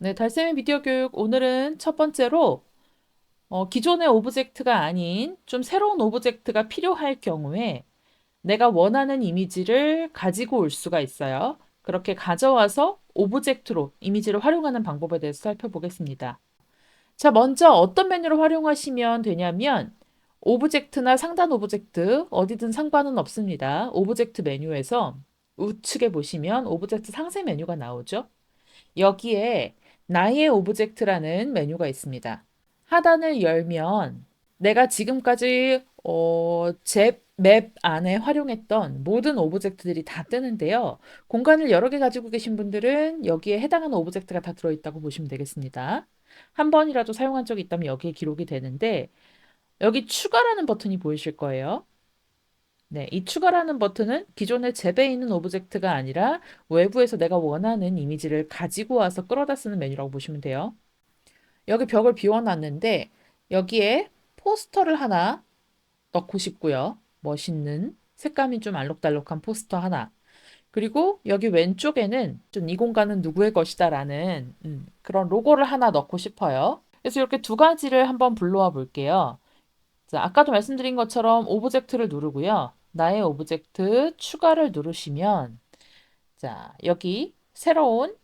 네, 달쌤의 미디어 교육 오늘은 첫 번째로 기존의 오브젝트가 아닌 좀 새로운 오브젝트가 필요할 경우에 내가 원하는 이미지를 가지고 올 수가 있어요. 그렇게 가져와서 오브젝트로 이미지를 활용하는 방법에 대해서 살펴보겠습니다. 자, 먼저 어떤 메뉴를 활용하시면 되냐면 오브젝트나 상단 오브젝트 어디든 상관은 없습니다. 오브젝트 메뉴에서 우측에 보시면 오브젝트 상세 메뉴가 나오죠. 여기에 나의 오브젝트라는 메뉴가 있습니다. 하단을 열면 내가 지금까지 제 맵 안에 활용했던 모든 오브젝트들이 다 뜨는데요. 공간을 여러 개 가지고 계신 분들은 여기에 해당하는 오브젝트가 다 들어있다고 보시면 되겠습니다. 한 번이라도 사용한 적이 있다면 여기에 기록이 되는데 여기 추가라는 버튼이 보이실 거예요. 네, 이 추가라는 버튼은 기존에 재배에 있는 오브젝트가 아니라 외부에서 내가 원하는 이미지를 가지고 와서 끌어다 쓰는 메뉴라고 보시면 돼요. 여기 벽을 비워놨는데 여기에 포스터를 하나 넣고 싶고요. 멋있는 색감이 좀 알록달록한 포스터 하나. 그리고 여기 왼쪽에는 좀 이 공간은 누구의 것이다라는 그런 로고를 하나 넣고 싶어요. 그래서 이렇게 두 가지를 한번 불러와 볼게요. 자, 아까도 말씀드린 것처럼 오브젝트를 누르고요. 나의 오브젝트 추가를 누르시면 자, 여기 새로운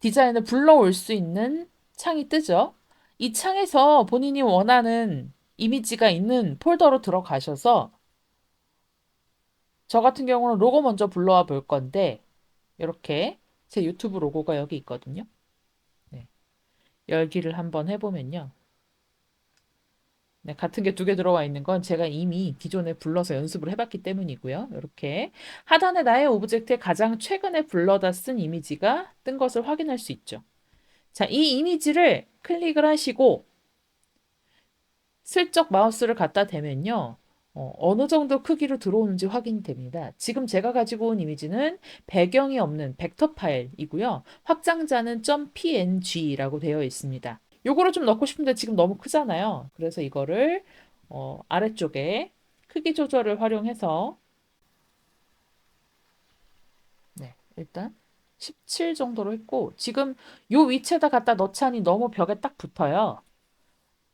디자인을 불러올 수 있는 창이 뜨죠. 이 창에서 본인이 원하는 이미지가 있는 폴더로 들어가셔서 저 같은 경우는 로고 먼저 불러와 볼 건데 이렇게 제 유튜브 로고가 여기 있거든요. 네, 열기를 한번 해보면요. 네, 같은 게 두 개 들어와 있는 건 제가 이미 기존에 불러서 연습을 해봤기 때문이고요. 이렇게 하단에 나의 오브젝트에 가장 최근에 불러다 쓴 이미지가 뜬 것을 확인할 수 있죠. 자, 이 이미지를 클릭을 하시고 슬쩍 마우스를 갖다 대면요. 어느 정도 크기로 들어오는지 확인이 됩니다. 지금 제가 가지고 온 이미지는 배경이 없는 벡터 파일이고요. 확장자는 .png라고 되어 있습니다. 요거를 좀 넣고 싶은데 지금 너무 크잖아요. 그래서 이거를 아래쪽에 크기 조절을 활용해서 네, 일단 17 정도로 했고 지금 요 위치에다 갖다 넣자니 너무 벽에 딱 붙어요.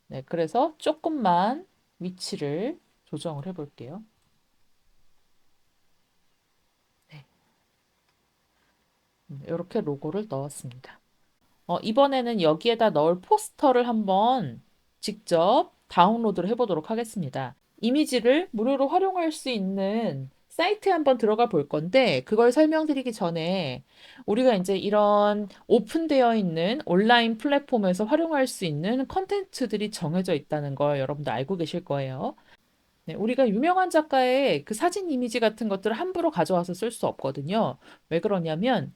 네, 그래서 조금만 위치를 조정을 해볼게요. 네, 이렇게 로고를 넣었습니다. 이번에는 여기에다 넣을 포스터를 한번 직접 다운로드를 해보도록 하겠습니다. 이미지를 무료로 활용할 수 있는 사이트에 한번 들어가 볼 건데 그걸 설명드리기 전에 우리가 이제 이런 오픈되어 있는 온라인 플랫폼에서 활용할 수 있는 컨텐츠들이 정해져 있다는 걸 여러분도 알고 계실 거예요. 네, 우리가 유명한 작가의 그 사진 이미지 같은 것들을 함부로 가져와서 쓸 수 없거든요. 왜 그러냐면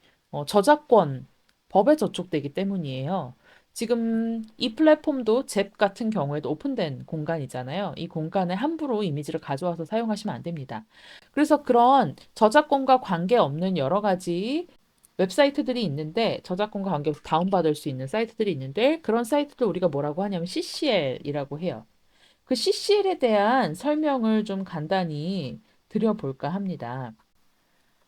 저작권 법에 저촉되기 때문이에요. 지금 이 플랫폼도 잽 같은 경우에도 오픈된 공간이잖아요. 이 공간에 함부로 이미지를 가져와서 사용하시면 안 됩니다. 그래서 그런 저작권과 관계없는 여러 가지 웹사이트들이 있는데 저작권과 관계없이 다운받을 수 있는 사이트들이 있는데 그런 사이트들 우리가 뭐라고 하냐면 CCL이라고 해요. 그 CCL에 대한 설명을 좀 간단히 드려볼까 합니다.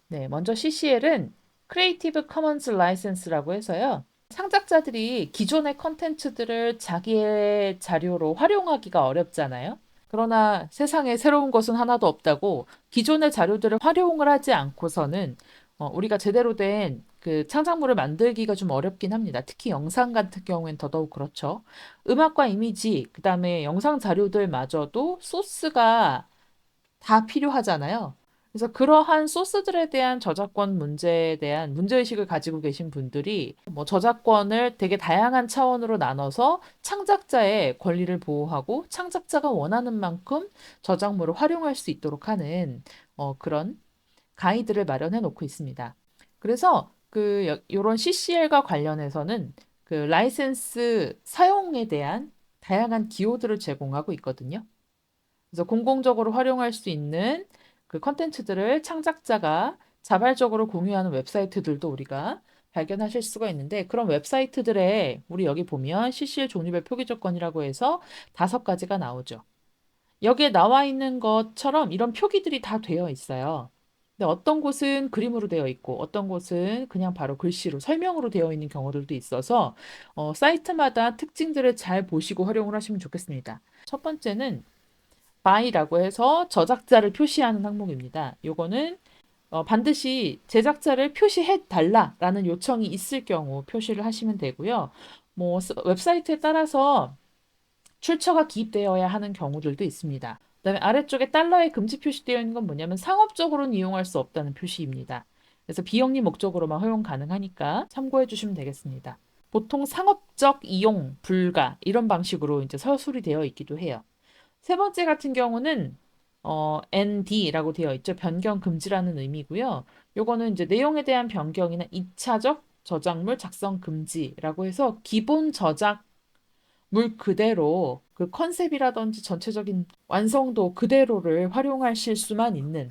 네, 먼저 CCL은 Creative Commons License라고 해서요. 창작자들이 기존의 컨텐츠들을 자기의 자료로 활용하기가 어렵잖아요. 그러나 세상에 새로운 것은 하나도 없다고 기존의 자료들을 활용을 하지 않고서는 우리가 제대로 된 그 창작물을 만들기가 좀 어렵긴 합니다. 특히 영상 같은 경우엔 더더욱 그렇죠. 음악과 이미지, 그다음에 영상 자료들마저도 소스가 다 필요하잖아요. 그래서 그러한 소스들에 대한 저작권 문제에 대한 문제의식을 가지고 계신 분들이 뭐 저작권을 되게 다양한 차원으로 나눠서 창작자의 권리를 보호하고 창작자가 원하는 만큼 저작물을 활용할 수 있도록 하는 그런 가이드를 마련해 놓고 있습니다. 그래서 그 요런 CCL과 관련해서는 그 라이센스 사용에 대한 다양한 기호들을 제공하고 있거든요. 그래서 공공적으로 활용할 수 있는 그 컨텐츠들을 창작자가 자발적으로 공유하는 웹사이트들도 우리가 발견하실 수가 있는데 그런 웹사이트들에 우리 여기 보면 CCL 종류별 표기 조건이라고 해서 5가지가 나오죠. 여기에 나와 있는 것처럼 이런 표기들이 다 되어 있어요. 근데 어떤 곳은 그림으로 되어 있고 어떤 곳은 그냥 바로 글씨로 설명으로 되어 있는 경우들도 있어서 사이트마다 특징들을 잘 보시고 활용을 하시면 좋겠습니다. 첫 번째는 by라고 해서 저작자를 표시하는 항목입니다. 요거는 반드시 제작자를 표시해 달라라는 요청이 있을 경우 표시를 하시면 되고요. 뭐 웹사이트에 따라서 출처가 기입되어야 하는 경우들도 있습니다. 그다음에 아래쪽에 달러에 금지 표시되어 있는 건 뭐냐면 상업적으로는 이용할 수 없다는 표시입니다. 그래서 비영리 목적으로만 허용 가능하니까 참고해 주시면 되겠습니다. 보통 상업적 이용 불가 이런 방식으로 이제 서술이 되어 있기도 해요. 세 번째 같은 경우는 ND라고 되어 있죠. 변경 금지라는 의미고요. 요거는 이제 내용에 대한 변경이나 2차적 저작물 작성 금지라고 해서 기본 저작 물 그대로 그 컨셉이라든지 전체적인 완성도 그대로를 활용하실 수만 있는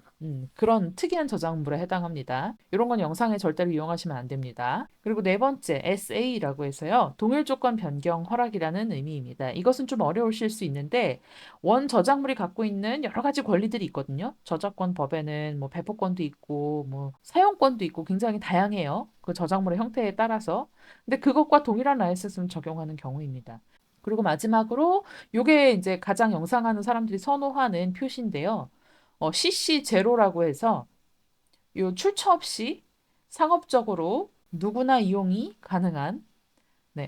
그런 특이한 저작물에 해당합니다. 이런 건 영상에 절대로 이용하시면 안 됩니다. 그리고 네 번째 SA라고 해서요. 동일 조건 변경 허락이라는 의미입니다. 이것은 좀 어려우실 수 있는데 원 저작물이 갖고 있는 여러 가지 권리들이 있거든요. 저작권 법에는 뭐 배포권도 있고 뭐 사용권도 있고 굉장히 다양해요. 그 저작물의 형태에 따라서. 근데 그것과 동일한 라이센스를 적용하는 경우입니다. 그리고 마지막으로 요게 이제 가장 영상하는 사람들이 선호하는 표시인데요. CC 제로라고 해서 요 출처 없이 상업적으로 누구나 이용이 가능한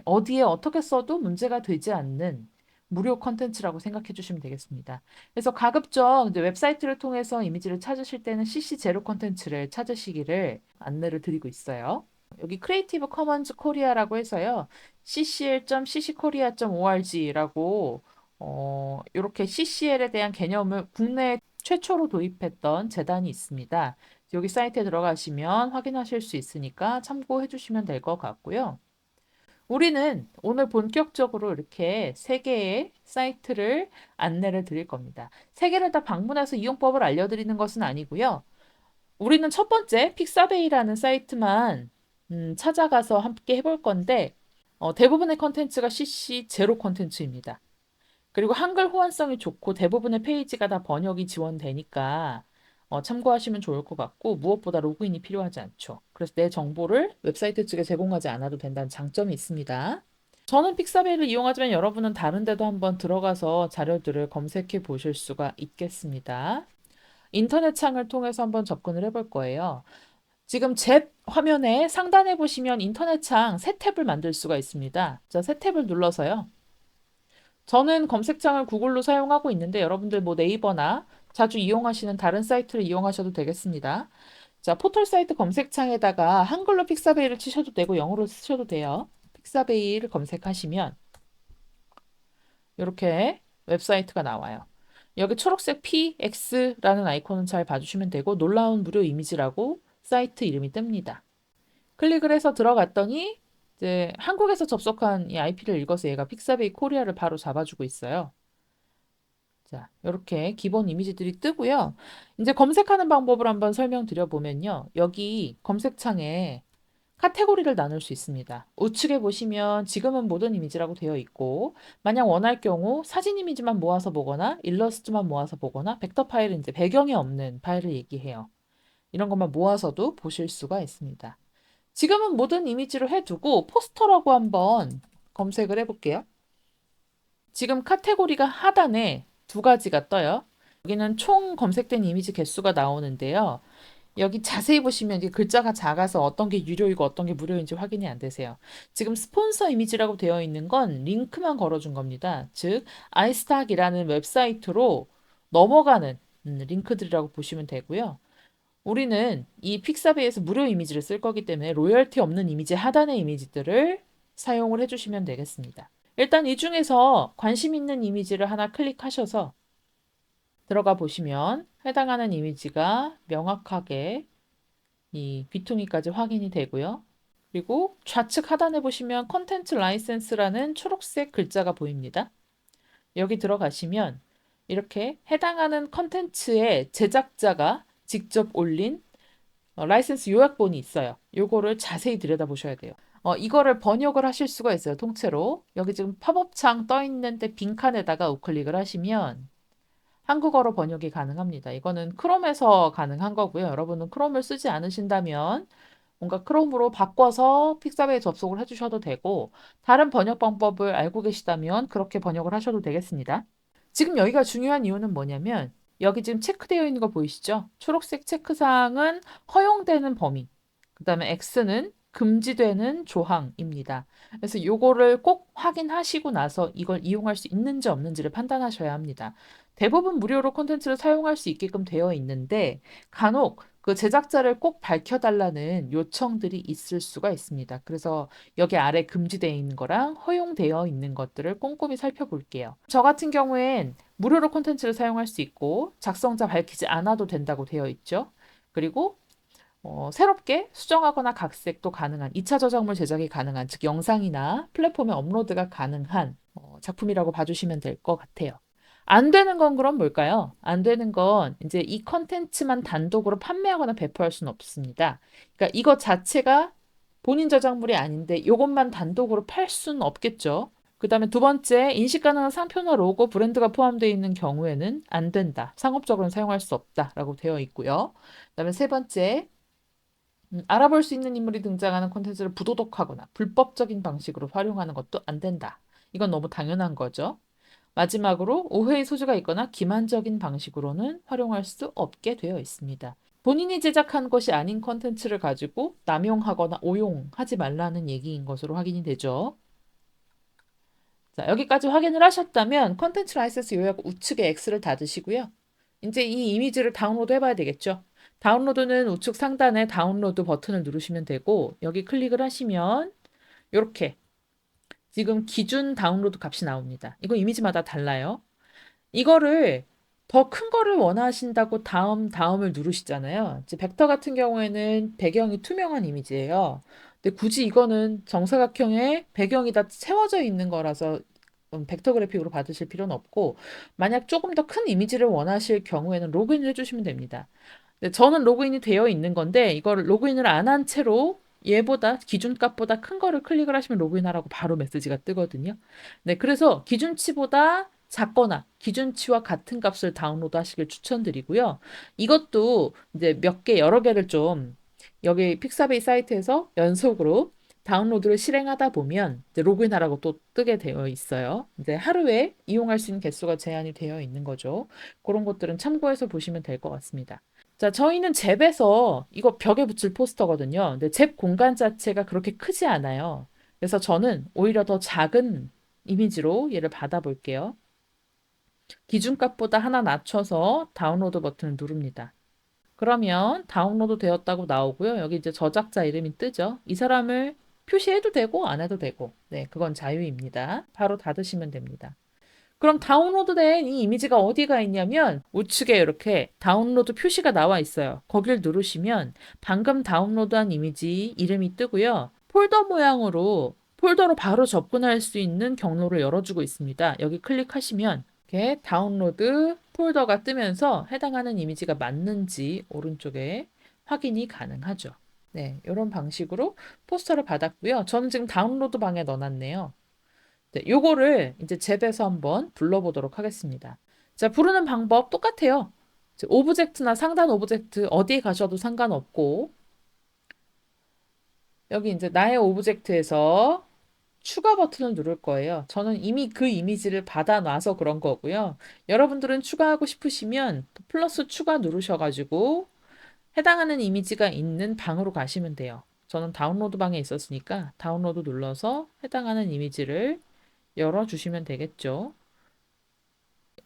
어디에 어떻게 써도 문제가 되지 않는 무료 컨텐츠라고 생각해 주시면 되겠습니다. 그래서 가급적 이제 웹사이트를 통해서 이미지를 찾으실 때는 CC 제로 컨텐츠를 찾으시기를 안내를 드리고 있어요. 여기 크리에이티브 커먼즈 코리아라고 해서요. ccl.cckorea.org라고 이렇게 CCL에 대한 개념을 국내 최초로 도입했던 재단이 있습니다. 여기 사이트에 들어가시면 확인하실 수 있으니까 참고해 주시면 될 것 같고요. 우리는 오늘 본격적으로 이렇게 세 개의 사이트를 안내를 드릴 겁니다. 세 개를 다 방문해서 이용법을 알려드리는 것은 아니고요. 우리는 첫 번째 픽사베이라는 사이트만 찾아가서 함께 해볼 건데 대부분의 컨텐츠가 CC 제로 컨텐츠입니다. 그리고 한글 호환성이 좋고 대부분의 페이지가 다 번역이 지원되니까 참고하시면 좋을 것 같고 무엇보다 로그인이 필요하지 않죠. 그래서 내 정보를 웹사이트 측에 제공하지 않아도 된다는 장점이 있습니다. 저는 픽사베이를 이용하지만 여러분은 다른 데도 한번 들어가서 자료들을 검색해 보실 수가 있겠습니다. 인터넷 창을 통해서 한번 접근을 해볼 거예요. 지금 제 화면에 상단에 보시면 인터넷 창 새 탭을 만들 수가 있습니다. 자, 새 탭을 눌러서요. 저는 검색창을 구글로 사용하고 있는데 여러분들 뭐 네이버나 자주 이용하시는 다른 사이트를 이용하셔도 되겠습니다. 자, 포털 사이트 검색창에다가 한글로 픽사베이를 치셔도 되고 영어로 쓰셔도 돼요. 픽사베이를 검색하시면 이렇게 웹사이트가 나와요. 여기 초록색 PX라는 아이콘은 잘 봐주시면 되고 놀라운 무료 이미지라고 사이트 이름이 뜹니다. 클릭을 해서 들어갔더니 이제 한국에서 접속한 이 IP를 읽어서 얘가 픽사베이 코리아를 바로 잡아주고 있어요. 자, 이렇게 기본 이미지들이 뜨고요. 이제 검색하는 방법을 한번 설명드려 보면요. 여기 검색창에 카테고리를 나눌 수 있습니다. 우측에 보시면 지금은 모든 이미지라고 되어 있고 만약 원할 경우 사진 이미지만 모아서 보거나 일러스트만 모아서 보거나 벡터 파일은 이제 배경이 없는 파일을 얘기해요. 이런 것만 모아서도 보실 수가 있습니다. 지금은 모든 이미지로 해두고 포스터라고 한번 검색을 해볼게요. 지금 카테고리가 하단에 두 가지가 떠요. 여기는 총 검색된 이미지 개수가 나오는데요. 여기 자세히 보시면 이게 글자가 작아서 어떤 게 유료이고 어떤 게 무료인지 확인이 안 되세요. 지금 스폰서 이미지라고 되어 있는 건 링크만 걸어준 겁니다. 즉, 아이스탁이라는 웹사이트로 넘어가는 링크들이라고 보시면 되고요. 우리는 이 픽사베이에서 무료 이미지를 쓸 거기 때문에 로열티 없는 이미지 하단의 이미지들을 사용을 해주시면 되겠습니다. 일단 이 중에서 관심 있는 이미지를 하나 클릭하셔서 들어가 보시면 해당하는 이미지가 명확하게 이 귀퉁이까지 확인이 되고요. 그리고 좌측 하단에 보시면 컨텐츠 라이센스라는 초록색 글자가 보입니다. 여기 들어가시면 이렇게 해당하는 컨텐츠의 제작자가 직접 올린 라이센스 요약본이 있어요. 요거를 자세히 들여다보셔야 돼요. 이거를 번역을 하실 수가 있어요. 통째로. 여기 지금 팝업창 떠 있는데 빈칸에다가 우클릭을 하시면 한국어로 번역이 가능합니다. 이거는 크롬에서 가능한 거고요. 여러분은 크롬을 쓰지 않으신다면 뭔가 크롬으로 바꿔서 픽사베에 접속을 해주셔도 되고, 다른 번역 방법을 알고 계시다면 그렇게 번역을 하셔도 되겠습니다. 지금 여기가 중요한 이유는 뭐냐면, 여기 지금 체크되어 있는 거 보이시죠? 초록색 체크사항은 허용되는 범위, 그 다음에 X는 금지되는 조항입니다. 그래서 요거를 꼭 확인하시고 나서 이걸 이용할 수 있는지 없는지를 판단하셔야 합니다. 대부분 무료로 콘텐츠를 사용할 수 있게끔 되어 있는데, 간혹 그 제작자를 꼭 밝혀달라는 요청들이 있을 수가 있습니다. 그래서 여기 아래 금지되어 있는 거랑 허용되어 있는 것들을 꼼꼼히 살펴볼게요. 저 같은 경우엔 무료로 콘텐츠를 사용할 수 있고 작성자 밝히지 않아도 된다고 되어 있죠. 그리고 새롭게 수정하거나 각색도 가능한 2차 저작물 제작이 가능한, 즉 영상이나 플랫폼에 업로드가 가능한 작품이라고 봐주시면 될 것 같아요. 안 되는 건 그럼 뭘까요? 안 되는 건 이제 이 컨텐츠만 단독으로 판매하거나 배포할 수는 없습니다. 그러니까 이것 자체가 본인 저작물이 아닌데 이것만 단독으로 팔 수는 없겠죠. 그 다음에 두 번째, 인식 가능한 상표나 로고, 브랜드가 포함되어 있는 경우에는 안 된다. 상업적으로는 사용할 수 없다라고 되어 있고요. 그 다음에 세 번째, 알아볼 수 있는 인물이 등장하는 콘텐츠를 부도덕하거나 불법적인 방식으로 활용하는 것도 안 된다. 이건 너무 당연한 거죠. 마지막으로 오해의 소지가 있거나 기만적인 방식으로는 활용할 수 없게 되어 있습니다. 본인이 제작한 것이 아닌 콘텐츠를 가지고 남용하거나 오용하지 말라는 얘기인 것으로 확인이 되죠. 자, 여기까지 확인을 하셨다면 콘텐츠 라이센스 요약 우측에 X를 닫으시고요. 이제 이 이미지를 다운로드 해봐야 되겠죠. 다운로드는 우측 상단에 다운로드 버튼을 누르시면 되고, 여기 클릭을 하시면 이렇게 지금 기준 다운로드 값이 나옵니다. 이거 이미지마다 달라요. 이거를 더 큰 거를 원하신다고 다음을 누르시잖아요. 이제 벡터 같은 경우에는 배경이 투명한 이미지예요. 근데 굳이 이거는 정사각형의 배경이 다 채워져 있는 거라서 벡터 그래픽으로 받으실 필요는 없고, 만약 조금 더 큰 이미지를 원하실 경우에는 로그인을 해주시면 됩니다. 근데 저는 로그인이 되어 있는 건데, 이걸 로그인을 안 한 채로 얘보다 기준값보다 큰 거를 클릭을 하시면 로그인하라고 바로 메시지가 뜨거든요. 네, 그래서 기준치보다 작거나 기준치와 같은 값을 다운로드 하시길 추천드리고요. 이것도 이제 몇 개, 여러 개를 좀 여기 픽사베이 사이트에서 연속으로 다운로드를 실행하다 보면 이제 로그인하라고 또 뜨게 되어 있어요. 이제 하루에 이용할 수 있는 개수가 제한이 되어 있는 거죠. 그런 것들은 참고해서 보시면 될 것 같습니다. 자, 저희는 잽에서 이거 벽에 붙일 포스터거든요. 근데 잽 공간 자체가 그렇게 크지 않아요. 그래서 저는 오히려 더 작은 이미지로 얘를 받아볼게요. 기준값보다 하나 낮춰서 다운로드 버튼을 누릅니다. 그러면 다운로드 되었다고 나오고요. 여기 이제 저작자 이름이 뜨죠. 이 사람을 표시해도 되고 안 해도 되고, 네, 그건 자유입니다. 바로 닫으시면 됩니다. 그럼 다운로드된 이 이미지가 어디가 있냐면 우측에 이렇게 다운로드 표시가 나와 있어요. 거길 누르시면 방금 다운로드한 이미지 이름이 뜨고요. 폴더 모양으로 폴더로 바로 접근할 수 있는 경로를 열어주고 있습니다. 여기 클릭하시면 이렇게 다운로드 폴더가 뜨면서 해당하는 이미지가 맞는지 오른쪽에 확인이 가능하죠. 네, 이런 방식으로 포스터를 받았고요. 저는 지금 다운로드 방에 넣어놨네요. 네, 요거를 이제 잽에서 한번 불러보도록 하겠습니다. 자, 부르는 방법 똑같아요. 오브젝트나 상단 오브젝트 어디에 가셔도 상관없고, 여기 이제 나의 오브젝트에서 추가 버튼을 누를 거예요. 저는 이미 그 이미지를 받아놔서 그런 거고요. 여러분들은 추가하고 싶으시면 플러스 추가 누르셔가지고 해당하는 이미지가 있는 방으로 가시면 돼요. 저는 다운로드 방에 있었으니까 다운로드 눌러서 해당하는 이미지를 열어주시면 되겠죠.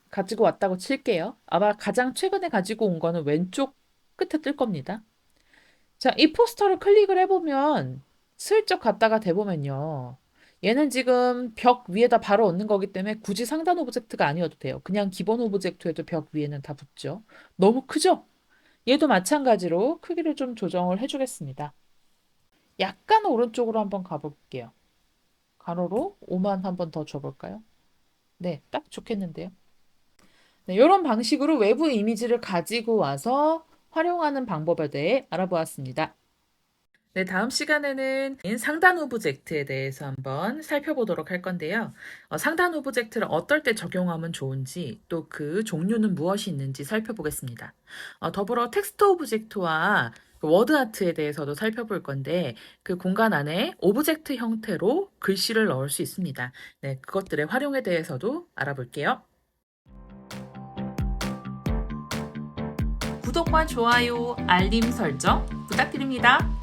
가지고 왔다고 칠게요. 아마 가장 최근에 가지고 온 거는 왼쪽 끝에 뜰 겁니다. 자, 이 포스터를 클릭을 해보면 슬쩍 갔다가 대보면요. 얘는 지금 벽 위에다 바로 얹는 거기 때문에 굳이 상단 오브젝트가 아니어도 돼요. 그냥 기본 오브젝트에도 벽 위에는 다 붙죠. 너무 크죠? 얘도 마찬가지로 크기를 좀 조정을 해주겠습니다. 약간 오른쪽으로 한번 가볼게요. 가로로 5만 한번 더 줘볼까요? 네, 딱 좋겠는데요. 네, 이런 방식으로 외부 이미지를 가지고 와서 활용하는 방법에 대해 알아보았습니다. 네, 다음 시간에는 상단 오브젝트에 대해서 한번 살펴보도록 할 건데요. 상단 오브젝트를 어떨 때 적용하면 좋은지, 또 그 종류는 무엇이 있는지 살펴보겠습니다. 더불어 텍스트 오브젝트와 그 워드 아트에 대해서도 살펴볼 건데, 그 공간 안에 오브젝트 형태로 글씨를 넣을 수 있습니다. 네, 그것들의 활용에 대해서도 알아볼게요. 구독과 좋아요, 알림 설정 부탁드립니다.